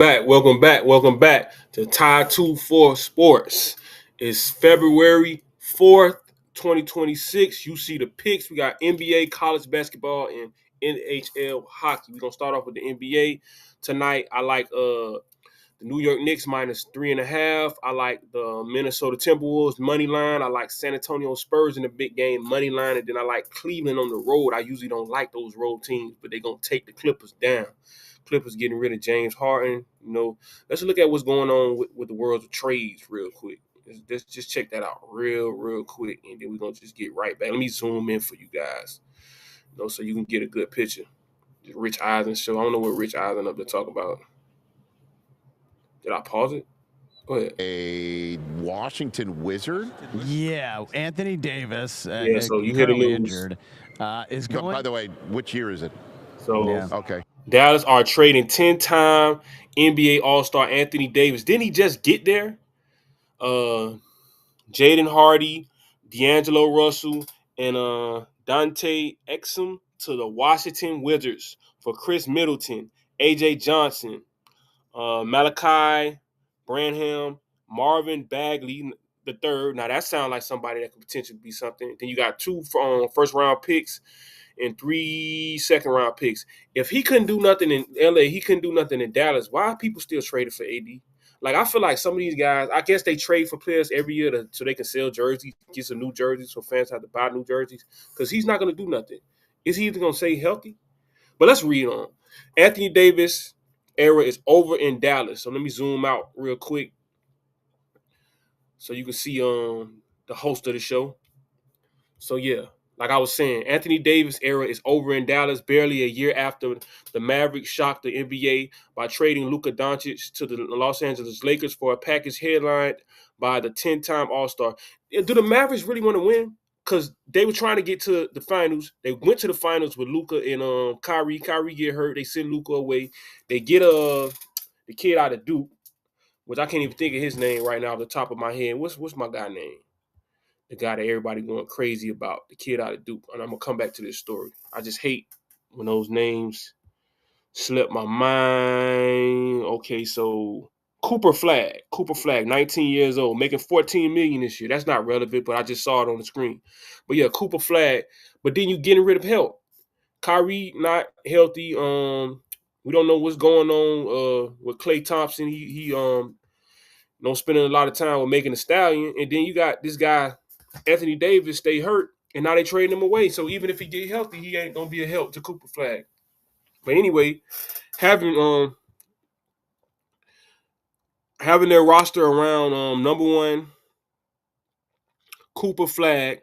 Welcome back to Tie 2 4 Sports. It's February 4th, 2026. You see the picks. We got NBA, college basketball, and NHL hockey. We're gonna start off with the NBA tonight. I like the New York Knicks -3.5. I like the Minnesota Timberwolves money line. I like San Antonio Spurs in the big game money line, and then I like Cleveland on the road. I usually don't like those road teams, but they're gonna take the Clippers down. Clippers getting rid of James Harden. Let's look at what's going on with the world of trades real quick. Let's just check that out real quick, and then we're gonna just get right back. Let me zoom in for you guys, so you can get a good picture. Rich Eisen show. I don't know what Rich Eisen up to talk about. Did I pause it? Go ahead. A Washington Wizard? Yeah, Anthony Davis, Yeah, so you hear the currently news. injured, is going. By the way, which year is it? So Okay. Dallas are trading 10-time NBA All-Star Anthony Davis. Didn't he just get there? Jaden Hardy, D'Angelo Russell, and Dante Exum to the Washington Wizards for Chris Middleton, AJ Johnson, Malachi Branham, Marvin Bagley the third. Now that sounds like somebody that could potentially be something. Then you got two first round picks and 3 second round picks. If he couldn't do nothing in LA, he couldn't do nothing in Dallas. Why are people still trading for AD? Like, I feel like some of these guys, I guess they trade for players every year so they can sell jerseys, get some new jerseys, so fans have to buy new jerseys. Because he's not going to do nothing. Is he even going to stay healthy? But let's read on. Anthony Davis era is over in Dallas. So let me zoom out real quick so you can see the host of the show. So yeah, like I was saying, Anthony Davis era is over in Dallas barely a year after the Mavericks shocked the NBA by trading Luka Doncic to the Los Angeles Lakers for a package headlined by the 10-time All-Star. Do the Mavericks really want to win? Because they were trying to get to the finals. They went to the finals with Luka and Kyrie. Kyrie get hurt. They send Luka away. They get the kid out of Duke, which I can't even think of his name right now off the top of my head. What's my guy name? The guy that everybody going crazy about, the kid out of Duke. And I'm going to come back to this story. I just hate when those names slip my mind. Okay, so Cooper Flag, 19 years old, making $14 million this year. That's not relevant, but I just saw it on the screen. But yeah, Cooper Flag. But then you getting rid of help. Kyrie not healthy. We don't know what's going on with Klay Thompson. He spending a lot of time with making a stallion. And then you got this guy, Anthony Davis, stay hurt, and now they trading him away. So even if he get healthy, he ain't gonna be a help to Cooper Flag. But anyway, having their roster around number one, Cooper Flag,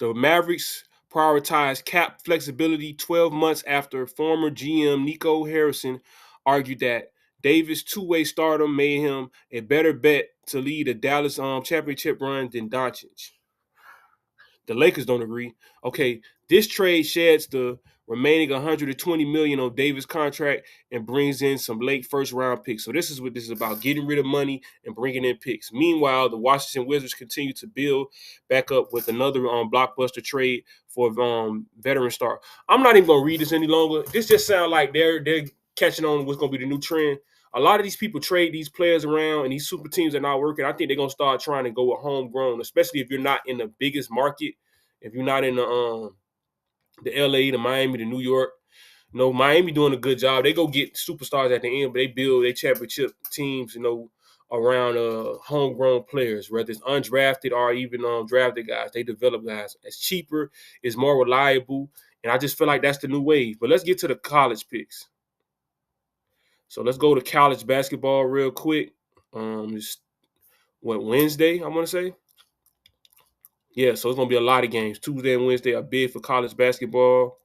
the Mavericks prioritized cap flexibility 12 months after former GM Nico Harrison argued that Davis' two-way stardom made him a better bet to lead a Dallas championship run than Doncic. The Lakers don't agree. Okay, this trade sheds the remaining $120 million on Davis' contract and brings in some late first round picks. So this is what this is about: getting rid of money and bringing in picks. Meanwhile, the Washington Wizards continue to build back up with another blockbuster trade for veteran star. I'm not even gonna read this any longer. This just sounds like they're catching on what's gonna be the new trend. A lot of these people trade these players around, and these super teams are not working. I think they're gonna start trying to go with homegrown, especially if you're not in the biggest market. If you're not in the LA, the Miami, the New York, Miami doing a good job. They go get superstars at the end, but they build their championship teams, around homegrown players, whether it's undrafted or even drafted guys. They develop guys. It's cheaper, it's more reliable, and I just feel like that's the new wave. But let's get to the college picks. So let's go to college basketball real quick. It's Wednesday, I want to say. Yeah, so it's going to be a lot of games. Tuesday and Wednesday are big for college basketball.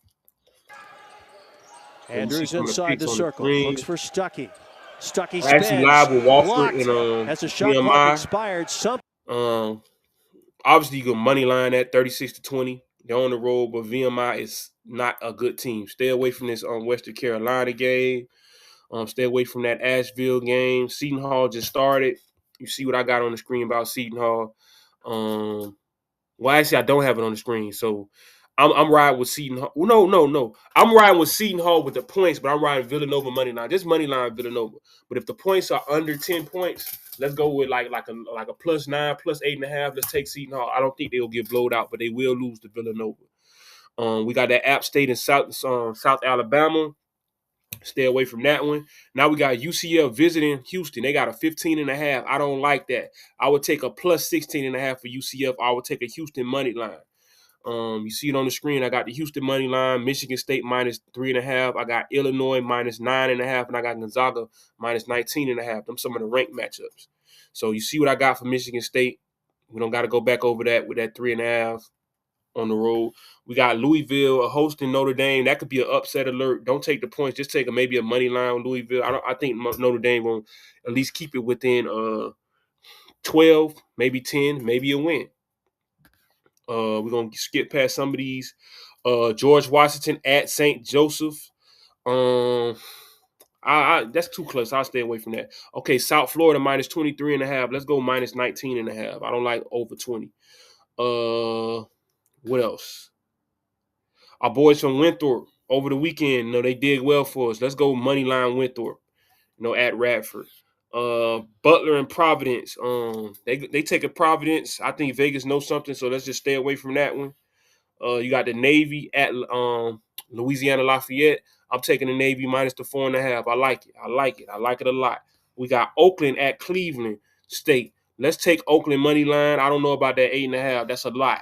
Andrews inside the circle. Looks for Stuckey. Stuckey spins. Actually live with Wofford and as a shot clock expired. Obviously, you can money line at 36-20. They're on the road, but VMI is not a good team. Stay away from this Western Carolina game. Stay away from that Asheville game. Seton Hall just started. You see what I got on the screen about Seton Hall. Well, actually, I don't have it on the screen. So I'm riding with Seton Hall. No. I'm riding with Seton Hall with the points, but I'm riding Villanova money line. Just money line Villanova. But if the points are under 10 points, let's go with like a +9, +8.5. Let's take Seton Hall. I don't think they'll get blowed out, but they will lose to Villanova. We got that App State in South Alabama. Stay away from that one. Now we got UCF visiting Houston. They got a 15.5. I don't like that. I would take a +16.5 for UCF. I would take a Houston money line. You see it on the screen. I got the Houston money line, Michigan State -3.5. I got Illinois -9.5, and I got Gonzaga -19.5. Them some of the ranked matchups. So you see what I got for Michigan State. We don't got to go back over that with that 3.5 on the road. We got Louisville hosting Notre Dame. That could be an upset alert. Don't take the points. Just take maybe a money line on Louisville. I think Notre Dame will at least keep it within 12, maybe 10, maybe a win. We're going to skip past some of these. George Washington at St. Joseph. That's too close. I'll stay away from that. Okay, South Florida -23.5. Let's go -19.5. I don't like over 20. What else? Our boys from Winthrop over the weekend, they did well for us. Let's go money line Winthrop, at Radford. Butler and Providence. They take a Providence. I think Vegas knows something, so let's just stay away from that one. You got the Navy at Louisiana Lafayette. I'm taking the Navy -4.5. I like it. I like it a lot. We got Oakland at Cleveland State. Let's take Oakland money line. I don't know about that 8.5. That's a lot.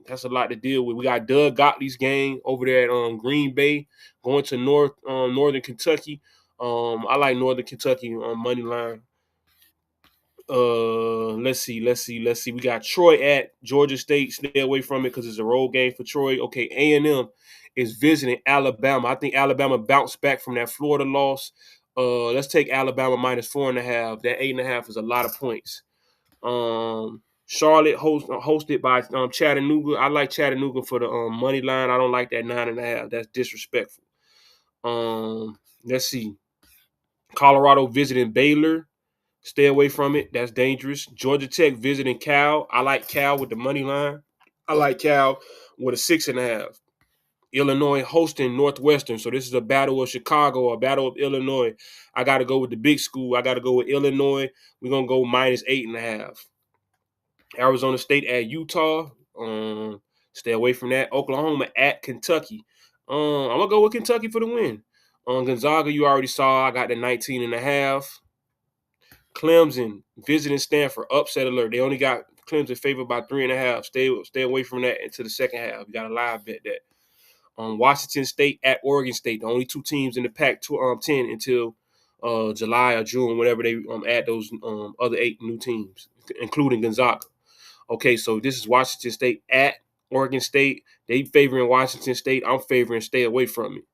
That's a lot to deal with. We got Doug Gottlieb's game over there at Green Bay, going to Northern Kentucky. I like Northern Kentucky on money line. Let's see. We got Troy at Georgia State. Stay away from it because it's a road game for Troy. Okay, A&M is visiting Alabama. I think Alabama bounced back from that Florida loss. Let's take Alabama -4.5. That 8.5 is a lot of points. Charlotte hosted by Chattanooga. I like Chattanooga for the money line. I don't like that 9.5. That's disrespectful. Let's see. Colorado visiting Baylor. Stay away from it. That's dangerous. Georgia Tech visiting Cal. I like Cal with the money line. I like Cal with a 6.5. Illinois hosting Northwestern. So this is a battle of Chicago, a battle of Illinois. I got to go with the big school. I got to go with Illinois. We're going to go -8.5. Arizona State at Utah. Stay away from that. Oklahoma at Kentucky. I'm going to go with Kentucky for the win. Gonzaga, you already saw. I got the 19.5. Clemson visiting Stanford. Upset alert. They only got Clemson favored by 3.5. Stay away from that into the second half. You got to live bet that. Washington State at Oregon State. The only two teams in the Pac-10 until July or June, whenever they add those other 8 new teams, including Gonzaga. Okay, so this is Washington State at Oregon State. They favoring Washington State. I'm favoring stay away from it.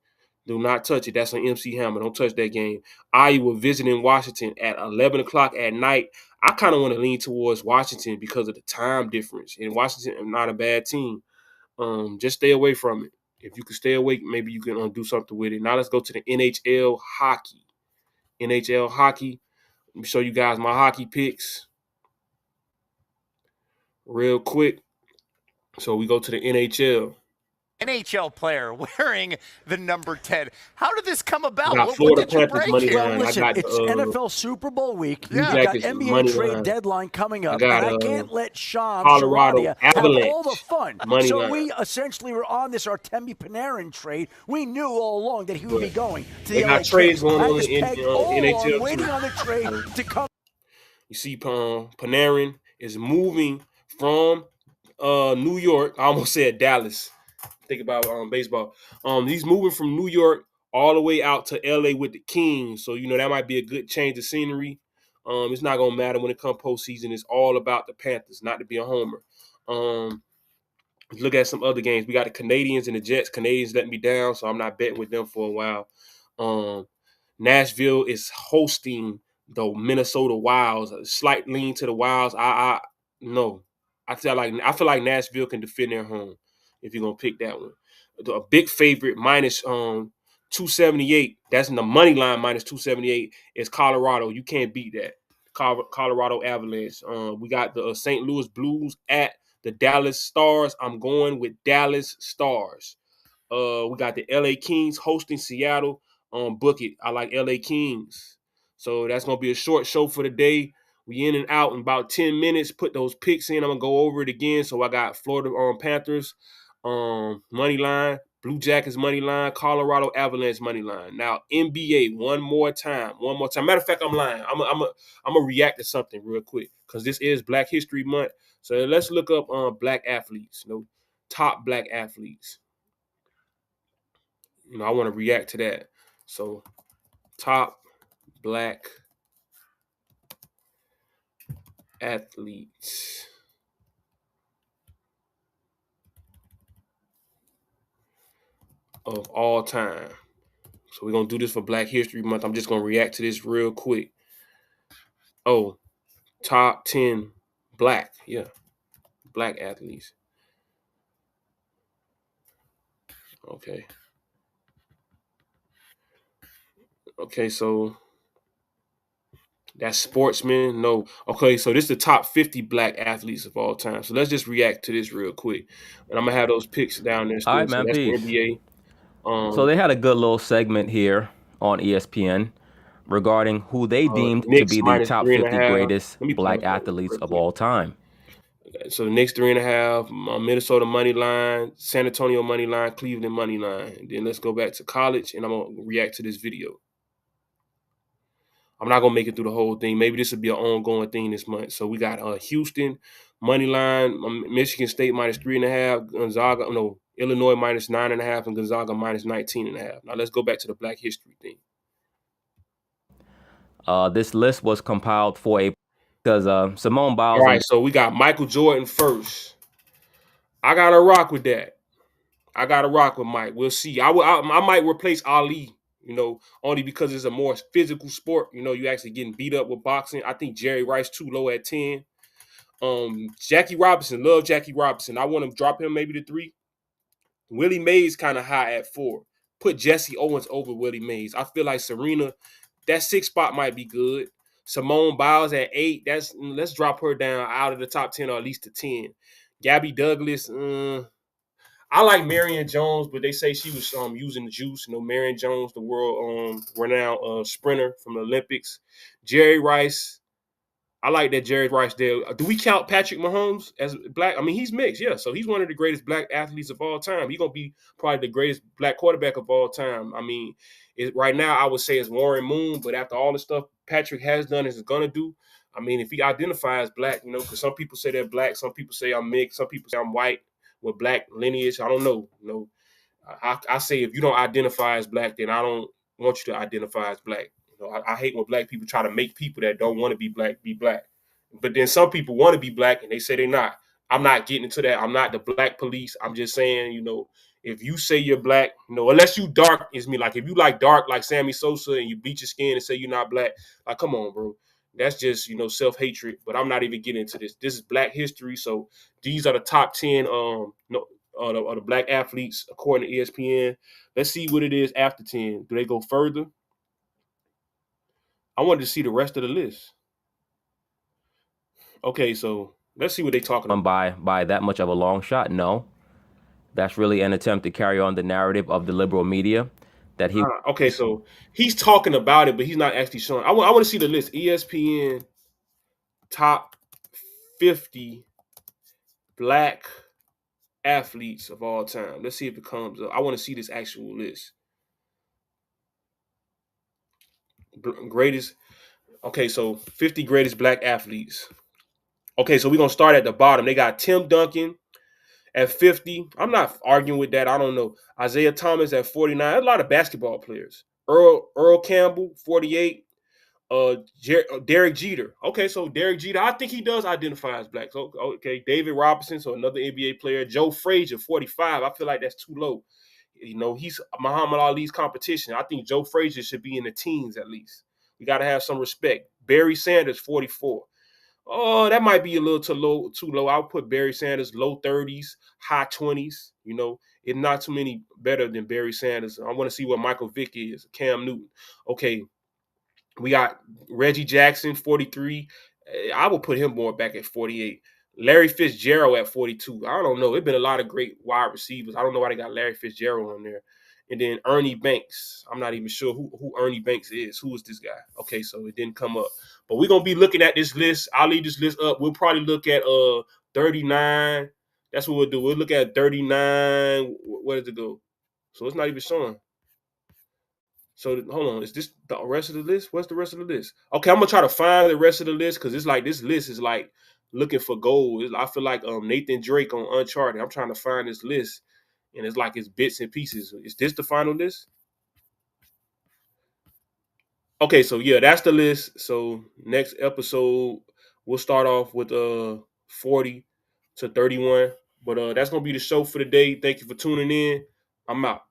Do not touch it. That's on MC Hammer. Don't touch that game. Iowa visiting Washington at 11 o'clock at night. I kind of want to lean towards Washington because of the time difference. And Washington is not a bad team. Just stay away from it. If you can stay awake, maybe you can do something with it. Now let's go to the NHL hockey. NHL hockey. Let me show you guys my hockey picks real quick. So we go to the NHL. NHL player wearing the number 10. How did this come about? What did you break here? Well, listen, it's NFL Super Bowl week. You got NBA trade deadline coming up, and I can't let Sean Sharadia have all the fun. So we essentially were on this Artemi Panarin trade. We knew all along that he would be going to the LA trades going on in NHL. Waiting on the trade to come. You see, Panarin is moving from New York. I almost said Dallas. Think about baseball. He's moving from New York all the way out to LA with the Kings. So, that might be a good change of scenery. It's not going to matter when it comes postseason. It's all about the Panthers, not to be a homer. Look at some other games. We got the Canadians and the Jets. Canadians let me down, so I'm not betting with them for a while. Nashville is hosting the Minnesota Wilds. A slight lean to the Wilds. No. I feel like Nashville can defend their home. If you're going to pick that one. A big favorite, -278. That's in the money line, -278 is Colorado. You can't beat that. Colorado Avalanche. We got the St. Louis Blues at the Dallas Stars. I'm going with Dallas Stars. We got the LA Kings hosting Seattle. Book it. I like LA Kings. So that's going to be a short show for the day. We in and out in about 10 minutes. Put those picks in. I'm going to go over it again. So I got Florida Panthers money line, Blue Jackets money line, Colorado Avalanche money line. Now, NBA, one more time. Matter of fact, I'm lying. I'm going to react to something real quick because this is Black History Month. So let's look up black athletes, top black athletes. I want to react to that. So, top black athletes of all time. So we're going to do this for Black History Month. I'm just going to react to this real quick. Oh, top 10 black. Yeah, black athletes. Okay. Okay, so that's sportsmen. No. Okay, so this is the top 50 black athletes of all time. So let's just react to this real quick. And I'm going to have those picks down there still. All right, man, so that's peace. the NBA. So they had a good little segment here on ESPN regarding who they deemed to be the top 50 greatest black athletes of all time. So the Knicks 3.5, Minnesota money line, San Antonio money line, Cleveland money line. And then let's go back to college, and I'm going to react to this video. I'm not going to make it through the whole thing. Maybe this will be an ongoing thing this month. So we got Houston money line, Michigan State minus 3.5, Illinois minus 9.5, and Gonzaga minus 19.5. Now let's go back to the Black History thing. This list was compiled because Simone Biles. All right, so we got Michael Jordan first. I got to rock with that. I got to rock with Mike. We'll see. I might replace Ali, only because it's a more physical sport. You actually getting beat up with boxing. I think Jerry Rice too low at 10. Jackie Robinson, love Jackie Robinson. I want to drop him maybe to 3. Willie Mays kind of high at 4. Put Jesse Owens over Willie Mays. I feel like Serena, that 6 spot might be good. Simone Biles at 8. Let's drop her down out of the top 10 or at least to 10. Gabby Douglas, I like Marion Jones, but they say she was using the juice. Marion Jones, the world renowned sprinter from the Olympics. Jerry Rice, I like that Jerry Rice there. Do we count Patrick Mahomes as black? I mean, he's mixed, yeah. So he's one of the greatest black athletes of all time. He's going to be probably the greatest black quarterback of all time. I mean, right now I would say it's Warren Moon, but after all the stuff Patrick has done and is going to do, I mean, if he identifies black, because some people say they're black, some people say I'm mixed, some people say I'm white with black lineage. I don't know. I say if you don't identify as black, then I don't want you to identify as black. I hate when black people try to make people that don't want to be black. But then some people want to be black and they say they're not. I'm not getting into that. I'm not the black police. I'm just saying, if you say you're black, unless you dark as me, like if you like dark like Sammy Sosa and you bleach your skin and say you're not black, like come on, bro. That's just, self-hatred. But I'm not even getting into this. This is Black history. So these are the top 10 the black athletes according to ESPN. Let's see what it is after 10. Do they go further? I wanted to see the rest of the list. Okay, so let's see what they're talking about. By that much of a long shot? No. That's really an attempt to carry on the narrative of the liberal media that he. Okay, so he's talking about it, but he's not actually showing. I want to see the list. ESPN top 50 black athletes of all time. Let's see if it comes up. I want to see this actual list. Greatest. Okay, so 50 greatest black athletes. Okay, so we're going to start at the bottom. They got Tim Duncan at 50. I'm not arguing with that. I don't know. Isaiah Thomas at 49. A lot of basketball players. Earl Campbell, 48. Derek Jeter. Okay, so Derek Jeter, I think he does identify as black. So, okay, David Robinson, so another NBA player. Joe Frazier, 45. I feel like that's too low. He's Muhammad Ali's competition. I think Joe Frazier should be in the teens at least. We got to have some respect. Barry Sanders, 44. Oh, that might be a little too low. I'll put Barry Sanders low 30s, high 20s. It's not too many better than Barry Sanders. I want to see what Michael Vick is, Cam Newton. Okay, we got Reggie Jackson, 43. I will put him more back at 48. Larry Fitzgerald at 42. I don't know. It's been a lot of great wide receivers. I don't know why they got Larry Fitzgerald on there. And then Ernie Banks. I'm not even sure who Ernie Banks is. Who is this guy? Okay, so it didn't come up. But we're going to be looking at this list. I'll leave this list up. We'll probably look at 39. That's what we'll do. We'll look at 39. Where does it go? So it's not even showing. So hold on. Is this the rest of the list? What's the rest of the list? Okay, I'm going to try to find the rest of the list because it's like this list is like looking for gold. I feel like Nathan Drake on Uncharted. I'm trying to find this list, and it's like it's bits and pieces. Is this the final list? Okay, so yeah, that's the list. So next episode, we'll start off with 40 to 31. But that's gonna be the show for today. Thank you for tuning in. I'm out.